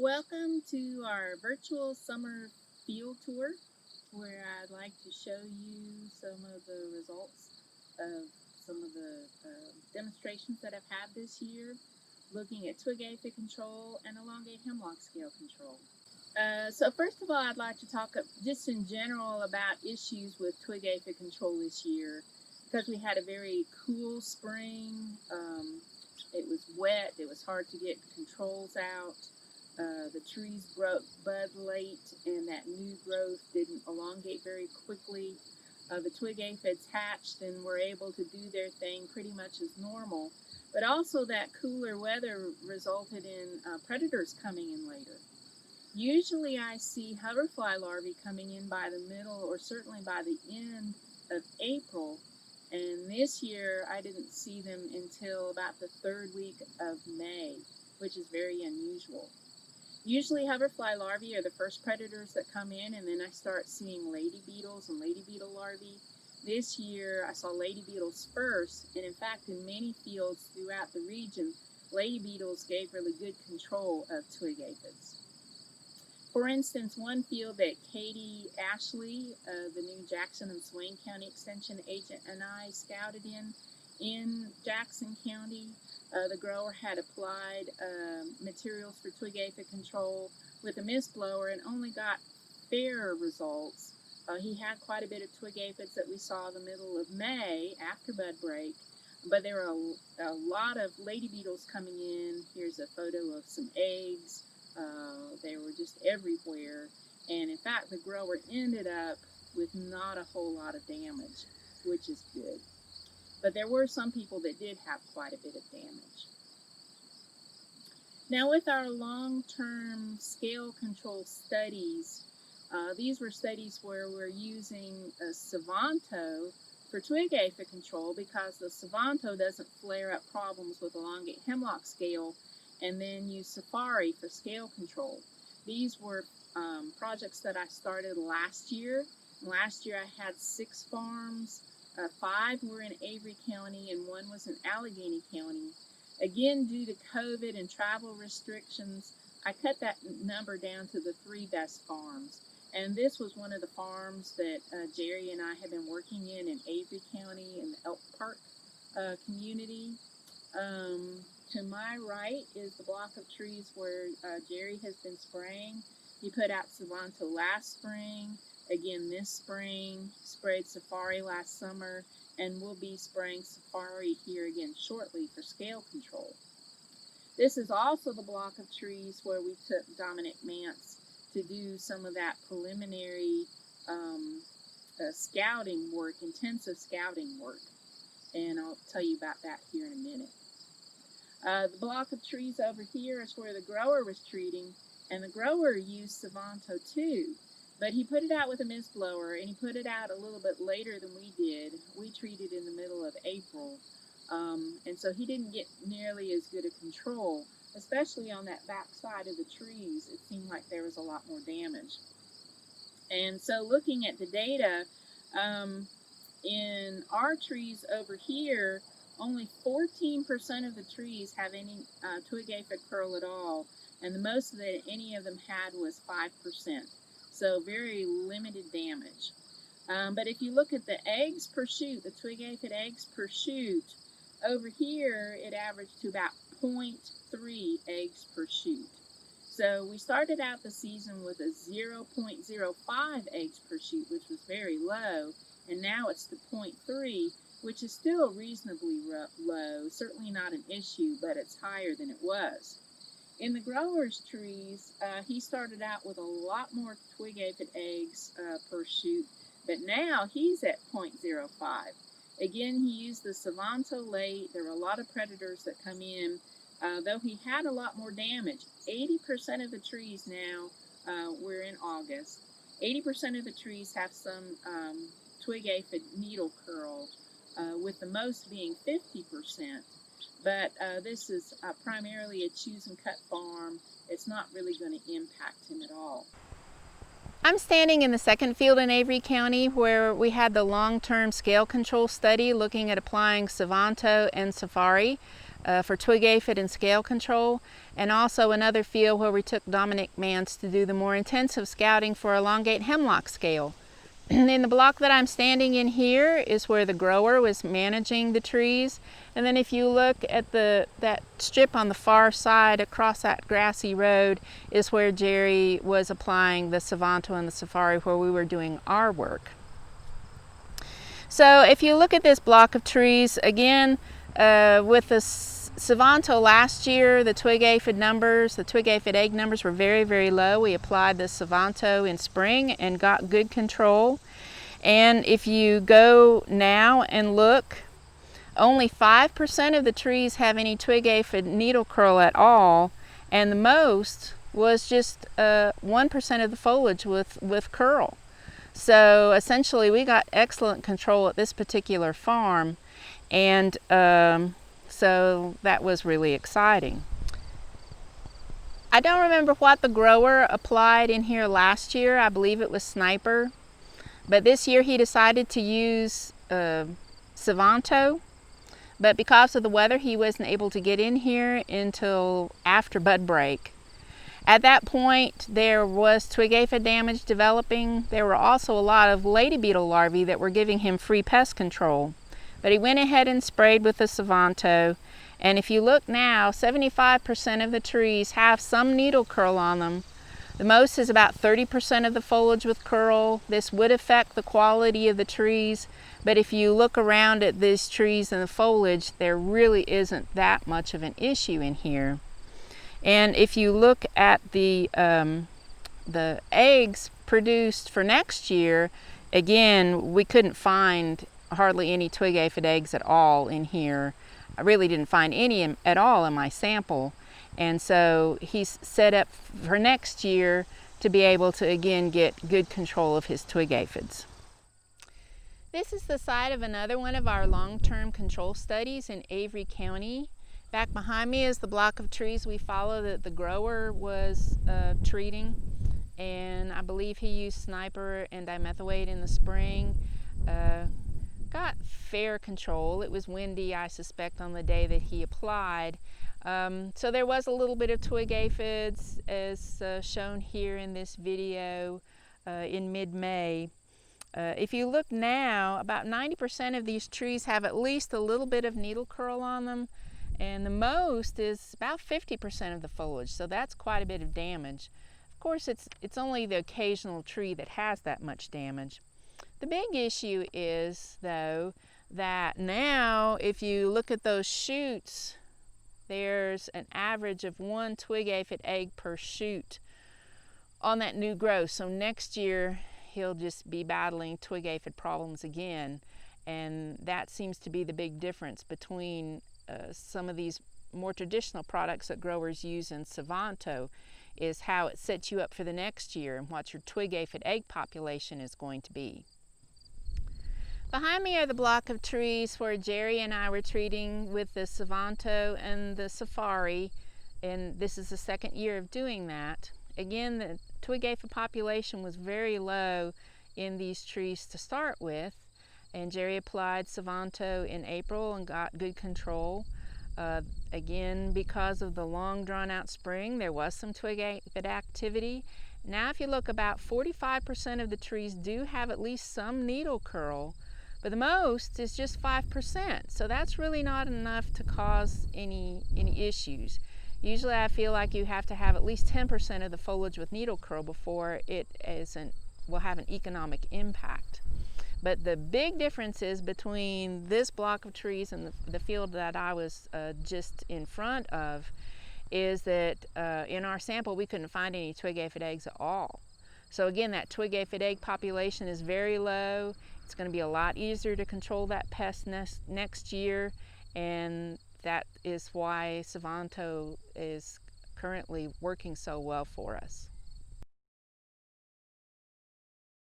Welcome to our virtual summer field tour where I'd like to show you some of the results of some of the demonstrations that I've had this year looking at twig aphid control and elongate hemlock scale control. So first of all, I'd like to talk just in general about issues with twig aphid control this year because we had a very cool spring. It was wet. It was hard to get controls out. The trees broke bud late, and that new growth didn't elongate very quickly. The twig aphids hatched and were able to do their thing pretty much as normal. But also, that cooler weather resulted in predators coming in later. Usually I see hoverfly larvae coming in by the middle or certainly by the end of April, and this year I didn't see them until about the third week of May, which is very unusual. Usually hoverfly larvae are the first predators that come in, and then I start seeing lady beetles and lady beetle larvae. This year I saw lady beetles first, and in fact in many fields throughout the region, lady beetles gave really good control of twig aphids. For instance, one field that Katie Ashley, the new Jackson and Swain County Extension agent, and I scouted in Jackson County, the grower had applied materials for twig aphid control with a mist blower and only got fair results. He had quite a bit of twig aphids that we saw in the middle of May after bud break, but there were a lot of lady beetles coming in. Here's a photo of some eggs. They were just everywhere, and in fact the grower ended up with not a whole lot of damage, which is good. But there were some people that did have quite a bit of damage. Now with our long-term scale control studies, these were studies where we're using a Savanto for twig aphid control because the Savanto doesn't flare up problems with elongate hemlock scale, and then use Safari for scale control. These were projects that I started last year. Last year I had 6 farms. 5 were in Avery County and 1 was in Allegheny County. Again, due to COVID and travel restrictions, I cut that number down to the 3 best farms. And this was one of the farms that Jerry and I have been working in Avery County in the Elk Park community. To my right is the block of trees where Jerry has been spraying. He put out Savanto last spring, again this spring, sprayed Safari last summer, and will be spraying Safari here again shortly for scale control. This is also the block of trees where we took Dominic Mance to do some of that preliminary scouting work, intensive scouting work, and I'll tell you about that here in a minute. The block of trees over here is where the grower was treating, and the grower used Savanto too, but he put it out with a mist blower, and he put it out a little bit later than we did. We treated in the middle of April, and so he didn't get nearly as good a control, especially on that back side of the trees. It seemed like there was a lot more damage. And so looking at the data, in our trees over here, only 14% of the trees have any twig aphid curl at all, and the most that any of them had was 5%. So very limited damage. But if you look at the eggs per shoot, the twig aphid eggs per shoot, over here it averaged to about 0.3 eggs per shoot. So we started out the season with a 0.05 eggs per shoot, which was very low, and now it's the 0.3, which is still reasonably low, certainly not an issue, but it's higher than it was. In the grower's trees, he started out with a lot more twig aphid eggs per shoot, but now he's at 0.05. Again, he used the Savanto late. There were a lot of predators that come in, though he had a lot more damage. 80% of the trees now, we're in August, 80% of the trees have some twig aphid needle curl, with the most being 50%. But this is primarily a choose and cut farm. It's not really going to impact him at all. I'm standing in the second field in Avery County where we had the long-term scale control study looking at applying Savanto and Safari. for twig aphid and scale control, and also another field where we took Dominic Mance to do the more intensive scouting for elongate hemlock scale. In the block that I'm standing in here is where the grower was managing the trees. And then if you look at that strip on the far side across that grassy road is where Jerry was applying the Savanto and the Safari, where we were doing our work. So if you look at this block of trees, again, with the Savanto last year, the twig aphid numbers, the twig aphid egg numbers were very, very low. We applied the Savanto in spring and got good control. And if you go now and look, only 5% of the trees have any twig aphid needle curl at all, and the most was just 1% of the foliage with curl. So essentially we got excellent control at this particular farm, and so that was really exciting. I don't remember what the grower applied in here last year. I believe it was Sniper. But this year he decided to use Savanto. But because of the weather, he wasn't able to get in here until after bud break. At that point, there was twig aphid damage developing. There were also a lot of lady beetle larvae that were giving him free pest control. But he went ahead and sprayed with the Savanto, and if you look now, 75% of the trees have some needle curl on them. The most is about 30% of the foliage with curl. This would affect the quality of the trees, but if you look around at these trees and the foliage, there really isn't that much of an issue in here. And if you look at the eggs produced for next year, again, we couldn't find hardly any twig aphid eggs at all in here. I really didn't find any at all in my sample. And so he's set up for next year to be able to again get good control of his twig aphids. This is the site of another one of our long-term control studies in Avery County. Back behind me is the block of trees we follow that the grower was treating, and I believe he used Sniper and dimethoate in the spring. Got fair control. It was windy, I suspect, on the day that he applied. So there was a little bit of twig aphids as shown here in this video in mid-May. If you look now, about 90% of these trees have at least a little bit of needle curl on them, and the most is about 50% of the foliage, so that's quite a bit of damage. Of course, it's only the occasional tree that has that much damage. The big issue is, though, that now if you look at those shoots, there's an average of 1 twig aphid egg per shoot on that new growth. So next year he'll just be battling twig aphid problems again, and that seems to be the big difference between some of these more traditional products that growers use in Savanto, is how it sets you up for the next year and what your twig aphid egg population is going to be. Behind me are the block of trees where Jerry and I were treating with the Savanto and the Safari, and this is the second year of doing that. Again, the twig aphid population was very low in these trees to start with, and Jerry applied Savanto in April and got good control. Again, because of the long drawn-out spring, there was some twig aphid activity. Now if you look, about 45% of the trees do have at least some needle curl, but the most is just 5%, so that's really not enough to cause any issues. Usually I feel like you have to have at least 10% of the foliage with needle curl before it will have an economic impact. But the big difference is between this block of trees and the field that I was just in front of is that in our sample we couldn't find any twig aphid eggs at all. So again, that twig aphid egg population is very low. It's going to be a lot easier to control that pest next year, and that is why Savanto is currently working so well for us.